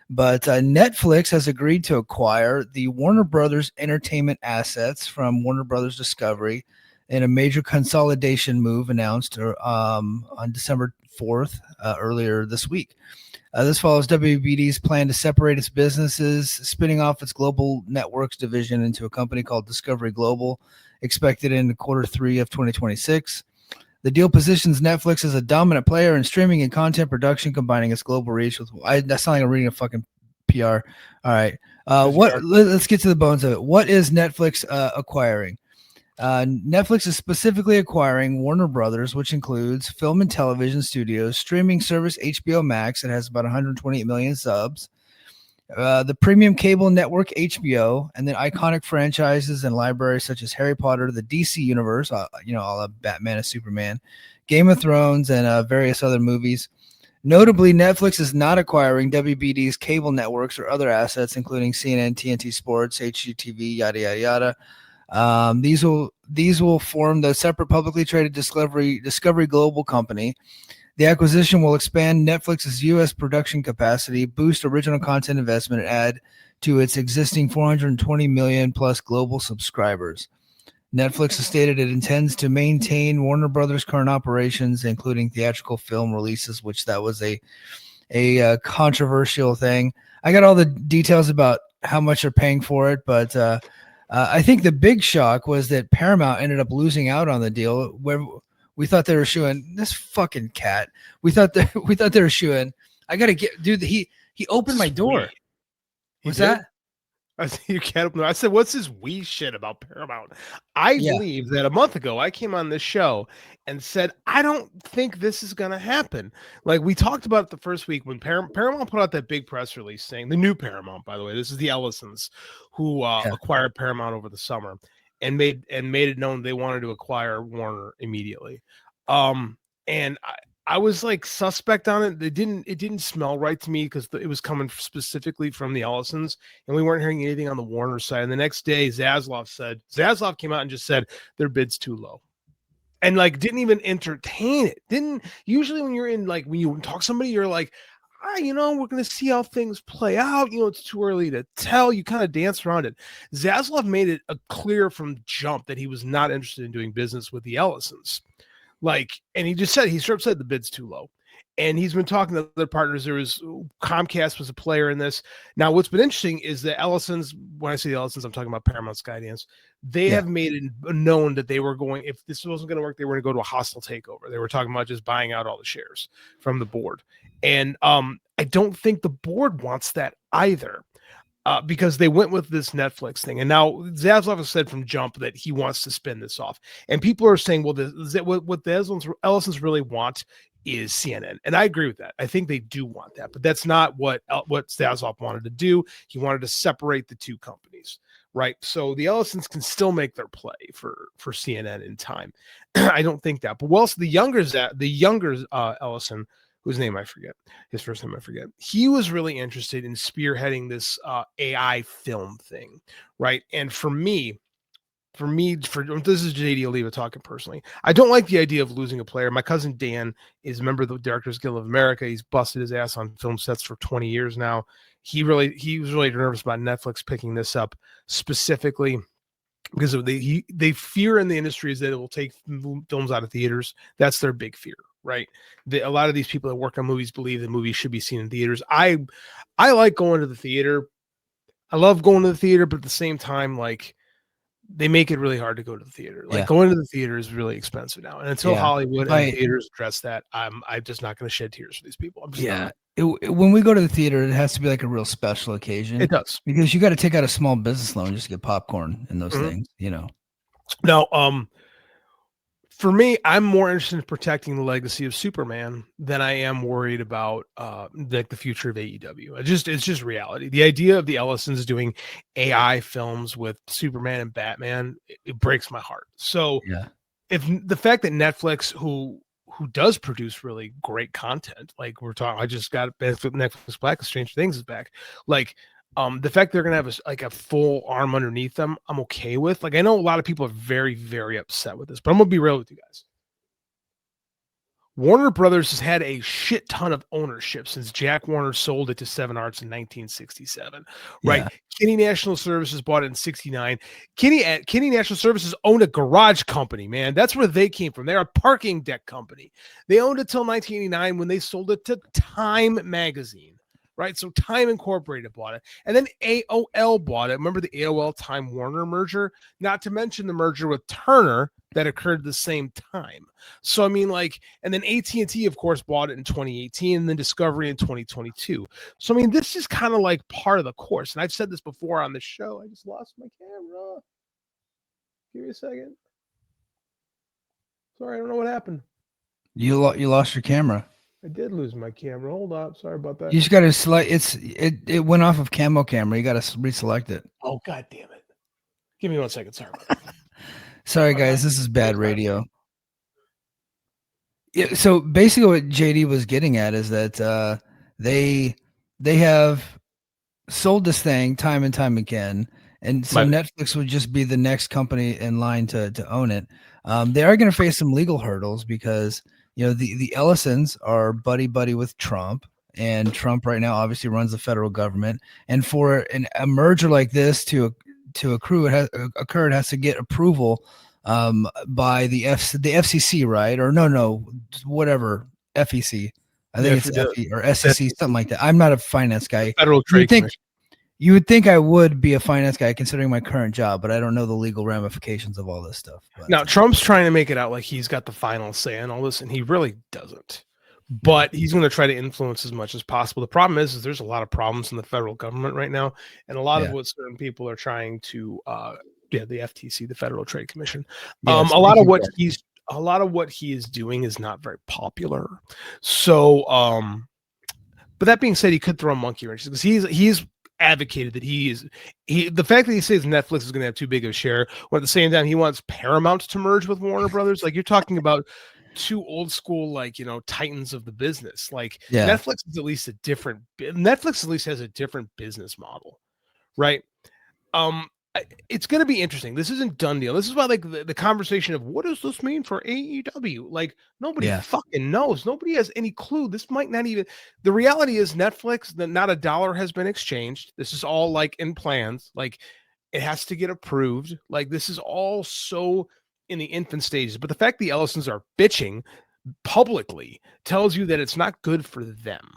But Netflix has agreed to acquire the Warner Brothers Entertainment assets from Warner Brothers Discovery in a major consolidation move announced on December 4th, earlier this week. This follows WBD's plan to separate its businesses, spinning off its global networks division into a company called Discovery Global, expected in Q3 of 2026. The deal positions Netflix as a dominant player in streaming and content production, combining its global reach with. That's not like I'm reading a fucking PR. All right. Let's get to the bones of it. What is Netflix acquiring? Netflix is specifically acquiring Warner Brothers, which includes film and television studios, streaming service HBO Max, that has about 128 million subs, the premium cable network HBO, and then iconic franchises and libraries such as Harry Potter, the DC universe, all of Batman and Superman, Game of Thrones, and various other movies. Notably, Netflix is not acquiring WBD's cable networks or other assets, including CNN, TNT Sports, HGTV, yada yada yada. These will form the separate publicly traded Discovery Global company. The acquisition will expand Netflix's U.S. production capacity, boost original content investment, and add to its existing 420 million plus global subscribers. Netflix has stated it intends to maintain Warner Brothers' current operations, including theatrical film releases, which that was a controversial thing. I got all the details about how much they're paying for it, but I think the big shock was that Paramount ended up losing out on the deal, where we thought they were shooing this fucking cat. We thought they were shooing. I gotta get, dude. He opened my door. What's that? I said, you can't open. I said, what's this wee shit about Paramount? I believe that a month ago I came on this show and said, I don't think this is going to happen. Like we talked about it the first week when Paramount put out that big press release saying, the new Paramount, by the way, this is the Ellisons who acquired Paramount over the summer and made it known they wanted to acquire Warner immediately. And I was like suspect on it. It didn't smell right to me because it was coming specifically from the Ellisons, and we weren't hearing anything on the Warner side. And the next day, Zaslav came out and just said their bid's too low, and like didn't even entertain it. Didn't usually when you're in like when you talk to somebody, you're like, we're going to see how things play out. It's too early to tell. You kind of dance around it. Zaslav made it clear from jump that he was not interested in doing business with the Ellisons. And he straight said the bid's too low. And he's been talking to other partners. Comcast was a player in this. Now, what's been interesting is the Ellisons, when I say the Ellisons, I'm talking about Paramount Skydance. They have made it known that they were going, if this wasn't going to work, they were going to go to a hostile takeover. They were talking about just buying out all the shares from the board. And I don't think the board wants that either. Because they went with this Netflix thing. And now Zaslav has said from jump that he wants to spin this off. And people are saying, well, what the Ellisons really want is CNN. And I agree with that. I think they do want that. But that's not what Zaslav wanted to do. He wanted to separate the two companies, right? So the Ellisons can still make their play for CNN in time. I don't think that. But the younger Ellison, whose name I forget, his first name I forget. He was really interested in spearheading this AI film thing, right? And for me, this is JD Oliva talking personally. I don't like the idea of losing a player. My cousin Dan is a member of the Directors Guild of America. He's busted his ass on film sets for 20 years now. He was really nervous about Netflix picking this up specifically because they fear in the industry is that it will take films out of theaters. That's their big fear. Right. A lot of these people that work on movies believe that movies should be seen in theaters. I like going to the theater. I love going to the theater, but at the same time, like they make it really hard to go to the theater. Like going to the theater is really expensive now. And until Hollywood and theaters address that, I'm just not going to shed tears for these people. I'm just not. When we go to the theater, it has to be like a real special occasion. It does. Because you got to take out a small business loan just to get popcorn and those things, Now, for me, I'm more interested in protecting the legacy of Superman than I am worried about the future of AEW. It's just reality. The idea of the Ellisons doing AI films with Superman and Batman, it breaks my heart. So if the fact that Netflix, who does produce really great content, like we're talking, I just got Netflix Black, Stranger Things is back. Like the fact they're going to have a full arm underneath them, I'm okay with. Like, I know a lot of people are very, very upset with this, but I'm going to be real with you guys. Warner Brothers has had a shit ton of ownership since Jack Warner sold it to Seven Arts in 1967, right? Yeah. Kinney National Services bought it in 69. Kinney National Services owned a garage company, man. That's where they came from. They're a parking deck company. They owned it till 1989 when they sold it to Time Magazine, right? So Time Incorporated bought it. And then AOL bought it. Remember the AOL Time Warner merger? Not to mention the merger with Turner that occurred at the same time. So, I mean, like, and then AT&T, of course, bought it in 2018 and then Discovery in 2022. So, I mean, this is kind of like part of the course. And I've said this before on the show. I just lost my camera. Give me a second. Sorry, I don't know what happened. You lost your camera. I did lose my camera. Hold up. Sorry about that. You just got to select. It went off of camo camera. You got to reselect it. Oh, God damn it. Give me 1 second. Sorry about that. Sorry, guys. This is bad radio. Yeah, so basically what JD was getting at is that they have sold this thing time and time again, and so Netflix would just be the next company in line to own it. They are going to face some legal hurdles because the Ellisons are buddy with Trump, and Trump right now obviously runs the federal government, and for a merger like this to occur, it has to get approval by the FCC, right? Or no, whatever, FEC. I think it's FE or SEC, something like that. I'm not a finance guy. Federal Trade Commission. You would think I would be a finance guy considering my current job, but I don't know the legal ramifications of all this stuff. But. Now, Trump's trying to make it out like he's got the final say in all this, and he really doesn't. But he's going to try to influence as much as possible. The problem is there's a lot of problems in the federal government right now, and a lot of what certain people are trying to the FTC, the Federal Trade Commission. Yes, a lot of what he is doing is not very popular. So, but that being said, he could throw a monkey wrench because he's advocated that the fact that he says Netflix is going to have too big of a share, when at the same time he wants Paramount to merge with Warner Brothers. Like, you're talking about two old school, titans of the business. Like, Netflix is at least Netflix at least has a different business model, right? It's going to be interesting. This isn't done deal. This is why, the conversation of what does this mean for AEW? Like, nobody fucking knows. Nobody has any clue. This might not even. The reality is Netflix. That not a dollar has been exchanged. This is all in plans. Like, it has to get approved. Like, this is all so in the infant stages. But the fact the Ellisons are bitching publicly tells you that it's not good for them.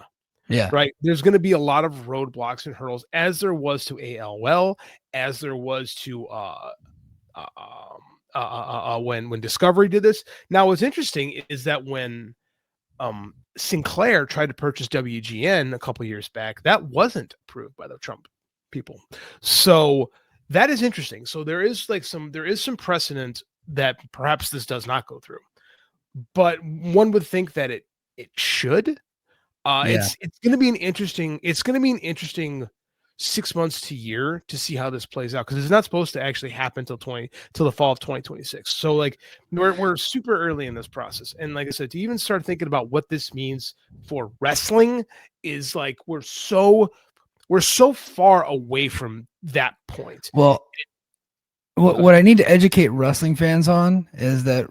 Yeah. Right. There's going to be a lot of roadblocks and hurdles, as there was to AOL, as there was to when Discovery did this. Now, what's interesting is that when Sinclair tried to purchase WGN a couple years back, that wasn't approved by the Trump people. So that is interesting. So there is some precedent that perhaps this does not go through, but one would think that it should. It's going to be an interesting 6 months to year to see how this plays out, because it's not supposed to actually happen till the fall of 2026. So we're super early in this process, and like I said, to even start thinking about what this means for wrestling is we're so far away from that point. Well, what I need to educate wrestling fans on is that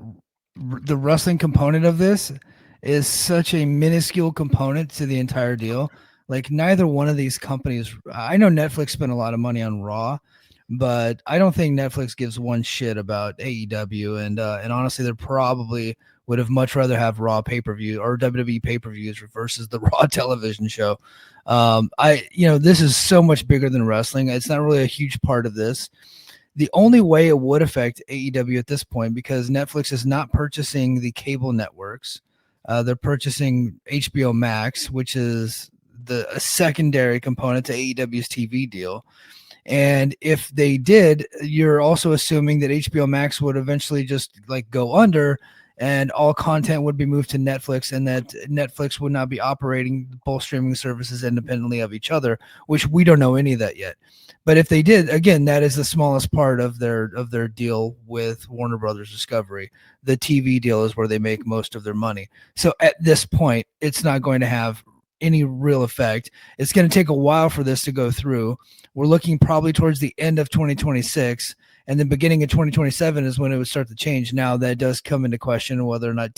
the wrestling component of this is such a minuscule component to the entire deal. Neither one of these companies, I know Netflix spent a lot of money on Raw, but I don't think Netflix gives one shit about AEW. And honestly, they probably would have much rather have Raw pay-per-view or WWE pay-per-views versus the Raw television show. This is so much bigger than wrestling. It's not really a huge part of this. The only way it would affect AEW at this point, because Netflix is not purchasing the cable networks. They're purchasing HBO Max, which is a secondary component to AEW's TV deal. And if they did, you're also assuming that HBO Max would eventually just go under, and all content would be moved to Netflix, and that Netflix would not be operating both streaming services independently of each other, which we don't know any of that yet. But if they did, again, that is the smallest part of their deal with Warner Brothers Discovery. The TV deal is where they make most of their money. So at this point, it's not going to have any real effect. It's going to take a while for this to go through. We're looking probably towards the end of 2026, and the beginning of 2027 is when it would start to change. Now, that does come into question whether or not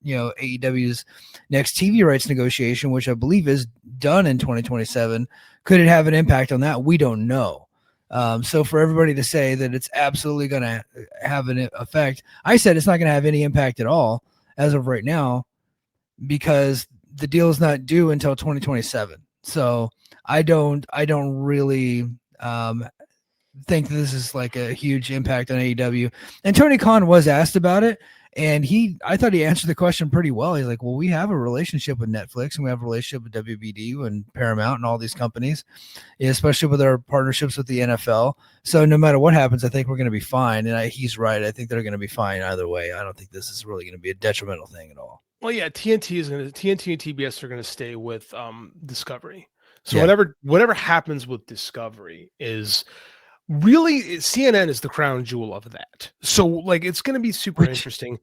AEW's next TV rights negotiation, which I believe is done in 2027. Could it have an impact on that? We don't know. So for everybody to say that it's absolutely going to have an effect, I said it's not going to have any impact at all as of right now, because the deal is not due until 2027. So I don't really think this is like a huge impact on AEW. And Tony Khan was asked about it, and I thought he answered the question pretty well. He's like, well, we have a relationship with Netflix, and we have a relationship with WBD and Paramount and all these companies, especially with our partnerships with the NFL. So no matter what happens, I think we're going to be fine. And he's right. I think they're going to be fine either way. I don't think this is really going to be a detrimental thing at all. Well, yeah, TNT and TBS are going to stay with Discovery. So whatever happens with Discovery is really CNN is the crown jewel of that. So like it's going to be super interesting.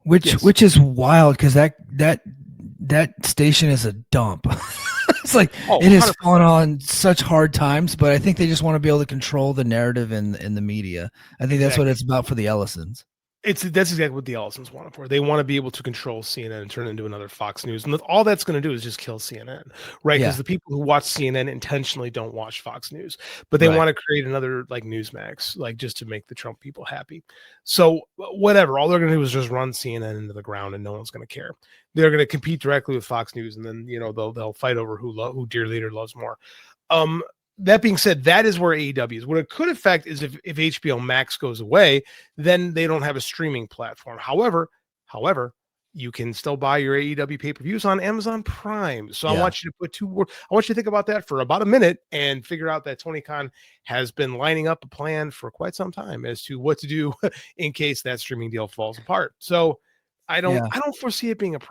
Which is wild, because that station is a dump. It's like it has fallen on such hard times, but I think they just want to be able to control the narrative in the media. I think that's what it's about for the Ellisons. That's exactly what the Ellisons want it for. They want to be able to control CNN and turn it into another Fox News. And all that's going to do is just kill CNN, right? Because the people who watch CNN intentionally don't watch Fox News, but they want to create another like Newsmax, like just to make the Trump people happy. So whatever, all they're going to do is just run CNN into the ground, and no one's going to care. They're going to compete directly with Fox News, and then they'll fight over who dear leader loves more. That being said, that is where AEW is. What it could affect is if HBO Max goes away, then they don't have a streaming platform. However, you can still buy your AEW pay-per-views on Amazon Prime. So I want you to put I want you to think about that for about a minute and figure out that Tony Khan has been lining up a plan for quite some time as to what to do in case that streaming deal falls apart. So I don't foresee it being a problem.